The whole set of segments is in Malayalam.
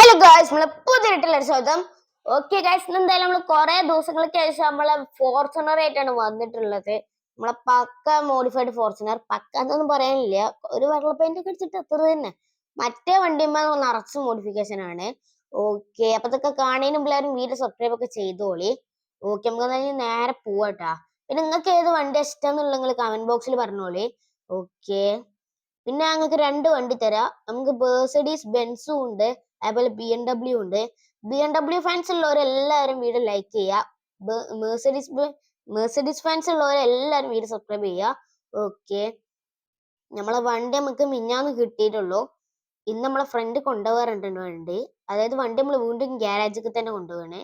ഹലോ ഗായ്സ്, നമ്മളെ പുതിയ സ്വാഗതം. ഓക്കെ ഗായ്സ്, എന്തായാലും നമ്മൾ കുറെ ദിവസങ്ങൾക്ക് ശേഷം നമ്മളെ ഫോർച്യൂണർ ആയിട്ടാണ് വന്നിട്ടുള്ളത്. നമ്മളെ പക്ക മോഡിഫൈഡ് ഫോർച്യൂണർ. പക്ക എന്നൊന്നും പറയാനില്ല, ഒരു വെള്ള പെയിന്റ് ഒക്കെ അടിച്ചിട്ട് അത്ര തന്നെ. മറ്റേ വണ്ടിമ്മ നിറച്ച് മോഡിഫിക്കേഷൻ ആണ്. ഓക്കെ, അപ്പൊ ഇതൊക്കെ കാണുന്നതിന് എല്ലാവരും വീഡിയോ സബ്സ്ക്രൈബ് ഒക്കെ ചെയ്തോളി. ഓക്കെ, നമുക്ക് നേരെ പോവാട്ടാ. പിന്നെ നിങ്ങൾക്ക് ഏത് വണ്ടി ഇഷ്ടം എന്നുള്ള നിങ്ങൾ കമന്റ് ബോക്സിൽ പറഞ്ഞോളി. ഓക്കെ, പിന്നെ ഞങ്ങൾക്ക് രണ്ട് വണ്ടി തരാം. നമുക്ക് മെർസിഡീസ് ബെൻസും ഉണ്ട്, അതേപോലെ BMW ഉണ്ട്. BMW ഫാൻസ് ഉള്ളവരെല്ലാവരും വീഡിയോ ലൈക്ക് ചെയ്യുക. മെർസിഡീസ് ഫാൻസ് ഉള്ളവരെല്ലാവരും വീഡിയോ സബ്സ്ക്രൈബ് ചെയ്യുക. ഓക്കെ, നമ്മളെ വണ്ടി നമുക്ക് മിഞ്ഞാന്ന് കിട്ടിയിട്ടുള്ളൂ. ഇന്ന് നമ്മളെ ഫ്രണ്ട് കൊണ്ടുപോകാറുണ്ട് വണ്ടി. അതായത് വണ്ടി നമ്മൾ വീണ്ടും ഗ്യാരേജിൽ തന്നെ കൊണ്ടുപോകണേ.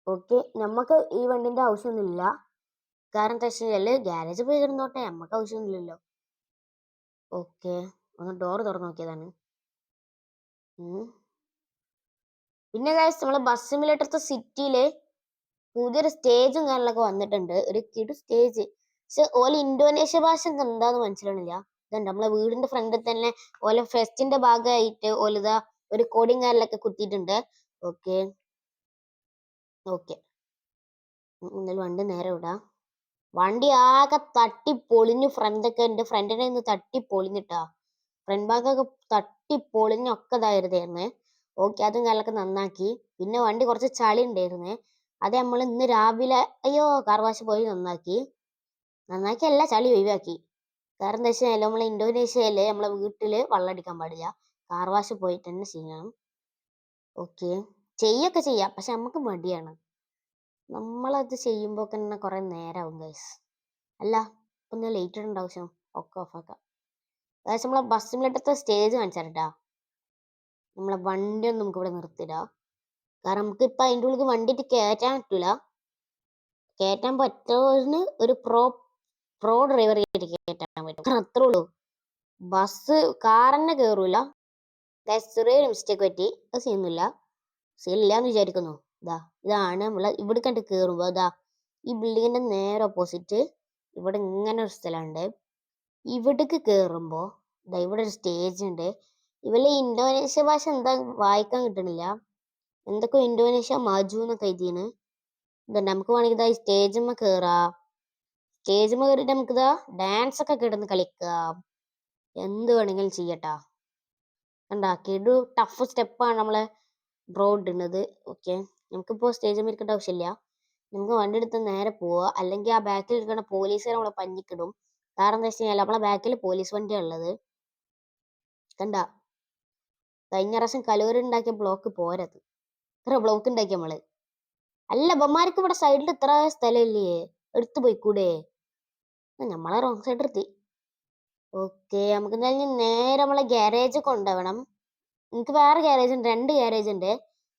ഓക്കെ, നമുക്ക് ഈ വണ്ടിന്റെ ആവശ്യമൊന്നുമില്ല. കാരണം എന്താ വെച്ചാൽ ഗ്യാരേജിൽ പോയി കിടന്നോട്ടെ, നമുക്ക് ആവശ്യമൊന്നുമില്ലല്ലോ. ഓക്കെ, ഒന്ന് ഡോർ തുറന്നു നോക്കിയതാണ്. പിന്നെ നമ്മളെ ബസ് സിമുലേറ്റർ സിറ്റിയില് പുതിയൊരു സ്റ്റേജും കാര്യങ്ങളൊക്കെ വന്നിട്ടുണ്ട്. ഒരു കിടു സ്റ്റേജ്. പക്ഷെ ഓല ഇന്തോനേഷ്യ ഭാഷ എന്താന്ന് മനസ്സിലാവണില്ല. ഇതുണ്ട് നമ്മളെ വീടിന്റെ ഫ്രണ്ടിൽ തന്നെ ഓല ഫെസ്റ്റിന്റെ ഭാഗമായിട്ട് ഓലിതാ ഒരു കോഡിങ് കാര്യങ്ങളൊക്കെ കുത്തിയിട്ടുണ്ട്. ഓക്കെ ഓക്കെ, എന്നാലും വണ്ടി നേരെ വിടാം. വണ്ടി ആകെ തട്ടി പൊളിഞ്ഞു. ഫ്രണ്ടൊക്കെ എന്റെ ഫ്രണ്ടിനെ ഒന്ന് തട്ടി പൊളിഞ്ഞിട്ടാ. ഫ്രണ്ട് ഭാഗമൊക്കെ തട്ടി പൊളിഞ്ഞൊക്കെ ഇതായിരുന്നേ. ഓക്കെ, അതും കാലൊക്കെ നന്നാക്കി. പിന്നെ വണ്ടി കുറച്ച് ചളി ഉണ്ടായിരുന്നേ. അത് നമ്മൾ ഇന്ന് രാവിലെ കാർവാശ് പോയി നന്നാക്കി അല്ല, ചളി ഒഴിവാക്കി. കാരണം എന്താ വെച്ചാൽ നമ്മളെ ഇന്തോനേഷ്യയില് നമ്മളെ വീട്ടില് വെള്ളം അടിക്കാൻ പാടില്ല. കാർവാശ് പോയിട്ട് തന്നെ ചെയ്യണം. ഓക്കെ, ചെയ്യൊക്കെ ചെയ്യാം, പക്ഷെ നമുക്ക് മടിയാണ്. നമ്മളത് ചെയ്യുമ്പോ തന്നെ കുറെ നേരമാവും ഗൈസ്. അല്ല, ഒന്ന് ലേറ്റ് ഇടേണ്ട ആവശ്യം. ഒക്കെ ഓഫാക്കാം. നമ്മളെ ബസ് സിമുലേറ്റർ സ്റ്റേജ് കാണിച്ചാട്ടാ. നമ്മളെ വണ്ടി ഒന്നും നമുക്ക് ഇവിടെ നിർത്തിടാം. കാരണം നമുക്ക് ഇപ്പൊ അതിൻ്റെ ഉള്ളിൽ വണ്ടിയിട്ട് കയറ്റാൻ പറ്റൂല. കയറ്റാൻ പറ്റുന്നതിന് ഒരു പ്രോ ഡ്രൈവർ കയറ്റാൻ പറ്റും, അത്രേ ഉള്ളൂ. ബസ് കാറന്നെ കയറൂല. ചെറിയൊരു മിസ്റ്റേക്ക് പറ്റി, അത് ചെയ്യുന്നില്ല. സീനില്ലാന്ന് വിചാരിക്കുന്നു. ഇതാണ് നമ്മളെ ഇവിടെ കണ്ട് കയറുമ്പോ ഈ ബിൽഡിങ്ങിന്റെ നേരെ ഓപ്പോസിറ്റ് ഇവിടെ ഇങ്ങനെ ഒരു സ്ഥലമുണ്ട്. ഇവിടേക്ക് കയറുമ്പോ ഇവിടെ ഒരു സ്റ്റേജ് ഉണ്ട്. ഇവലെ ഇന്തോനേഷ്യ ഭാഷ എന്താ വായിക്കാൻ കിട്ടണില്ല. എന്തൊക്കെ ഇന്തോനേഷ്യ മജു എന്നൊക്കെ എഴുതിയാണ്. നമുക്ക് വേണമെങ്കിൽ ഈ സ്റ്റേജിമ്മ കയറാം. സ്റ്റേജിമ്മ കയറിയിട്ട് നമുക്ക് ഡാൻസ് ഒക്കെ കിടന്ന് കളിക്കാം. എന്ത് വേണമെങ്കിലും ചെയ്യട്ടാ. കണ്ടാ, കിടു ടഫ് സ്റ്റെപ്പാണ് നമ്മളെ ബ്രോ ഇടുന്നത്. ഓക്കെ, നമുക്കിപ്പോ സ്റ്റേജിൽ ഇരിക്കേണ്ട ആവശ്യമില്ല. നമുക്ക് വണ്ടി എടുത്ത് നേരെ പോവാ. അല്ലെങ്കിൽ ആ ബാക്കിൽ ഇരിക്കുന്ന പോലീസുകാർ നമ്മളെ പഞ്ഞിക്കിടും. കാരണം എന്താ വെച്ച് കഴിഞ്ഞാൽ നമ്മളെ ബാക്കിൽ പോലീസ് വണ്ടിയാണ് ഉള്ളത്. കണ്ട, കഴിഞ്ഞ പ്രാവശ്യം കലൂര് ഉണ്ടാക്കിയ ബ്ലോക്ക് പോരത്. ഇത്ര ബ്ലോക്ക് ഉണ്ടാക്കി നമ്മള്. അല്ല, ബൊമ്മാർക്ക് ഇവിടെ സൈഡിൽ ഇത്ര സ്ഥലമില്ലേ, എടുത്തു പോയിക്കൂടെ? നമ്മളെ റോങ് സൈഡ് എടുത്തി. ഓക്കെ, നമുക്ക് എന്തായാലും നേരെ നമ്മളെ ഗ്യാരേജ് കൊണ്ടുപോകണം. എനിക്ക് വേറെ ഗ്യാരേജ് ഉണ്ട്, 2 ഗ്യാരേജ് ഉണ്ട്.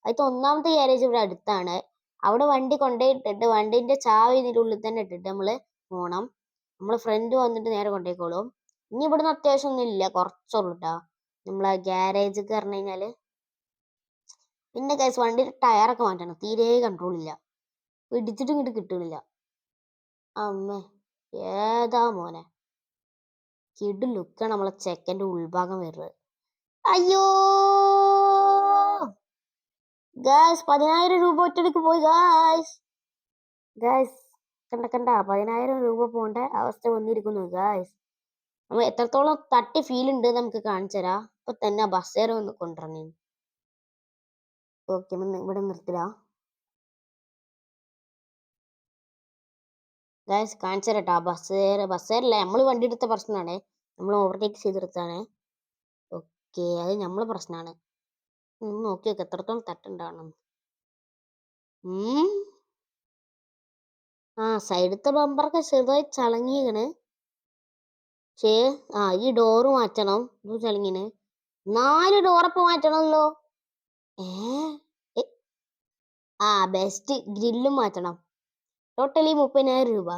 അതിൽ ഒന്നാമത്തെ ഗ്യാരേജ് ഇവിടെ അടുത്താണ്. അവിടെ വണ്ടി കൊണ്ടുപോയിട്ടിട്ട് വണ്ടിന്റെ ചാവി ഇതിന്റെ ഉള്ളിൽ തന്നെ ഇട്ടിട്ട് നമ്മള് പോണം. നമ്മളെ ഫ്രണ്ട് വന്നിട്ട് നേരെ കൊണ്ടുപോയിക്കോളും. ഇനി ഇവിടുന്ന് അത്യാവശ്യം ഒന്നും ഇല്ല, കുറച്ചുള്ളൂ കേട്ടോ നമ്മളെ ഗ്യാരേജ് പറഞ്ഞു കഴിഞ്ഞാല്. പിന്നെ ഗൈസ്, വണ്ടിയുടെ ടയറൊക്കെ മാറ്റണം. തീരെ കൺട്രോൾ ഇല്ല, ഇടിച്ചിട്ടും ഇങ്ങോട്ട് കിട്ടണില്ല. അമ്മേ, ഏതാ മോനെ, കിടു ലുക്കാണ് നമ്മളെ ചെക്കൻ്റെ ഉൾഭാഗം വരുന്നത്. അയ്യോ ഗായ്സ്, 10,000 രൂപ ഒറ്റയ്ക്ക് പോയി ഗായ്സ്. കണ്ട 10,000 രൂപ പോകേണ്ട അവസ്ഥ വന്നിരിക്കുന്നു ഗായ്സ്. നമ്മൾ എത്രത്തോളം തട്ടി ഫീൽ ഉണ്ട് നമുക്ക് കാണിച്ചു തരാം. ഇപ്പൊ തന്നെ ബസ്സേരെ ഒന്ന് കൊണ്ടുവരണേ. ഓക്കെ, ഇവിടെ നിർത്തില്ല ഗായ്സ്, കാണിച്ചു തരട്ടാ. ബസ്സേരല്ല, നമ്മൾ വണ്ടി എടുത്ത പ്രശ്നമാണ്. നമ്മൾ ഓവർടേക്ക് ചെയ്തെടുത്താണ്. ഓക്കെ, അത് നമ്മളെ പ്രശ്നമാണ്. നോക്കി നോക്ക് എത്രത്തോളം തട്ടുണ്ടാവണം. സൈഡത്തെ ബമ്പറൊക്കെ ചെറുതായി ചളങ്ങിയാണ്. ഈ ഡോറ് മാറ്റണം. ഇത് ചളിങ്ങിന് 4 ഡോറൊക്കെ മാറ്റണമല്ലോ. ബെസ്റ്റ് ഗ്രില്ലും മാറ്റണം. ടോട്ടലി 30,000 രൂപ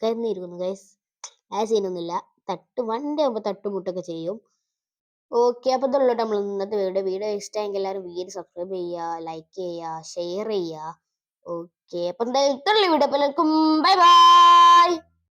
കരുന്നിരിക്കുന്നു ഗൈസ്. ആ സീനൊന്നുമില്ല. വണ്ടി ആകുമ്പോൾ തട്ടുമുട്ടൊക്കെ ചെയ്യും. ഓക്കെ, അപ്പൊ ഇതുള്ളൂ നമ്മൾ ഇന്നത്തെ വീഡിയോ ഇഷ്ടമെങ്കിൽ എല്ലാവരും വീഡിയോ സബ്സ്ക്രൈബ് ചെയ്യുക, ലൈക്ക് ചെയ്യുക, ഷെയർ ചെയ്യുക. ഓക്കെ, അപ്പൊ എന്തായാലും ഇത്രയുള്ള വീഡിയോ. എല്ലാവർക്കും ബൈ ബൈ.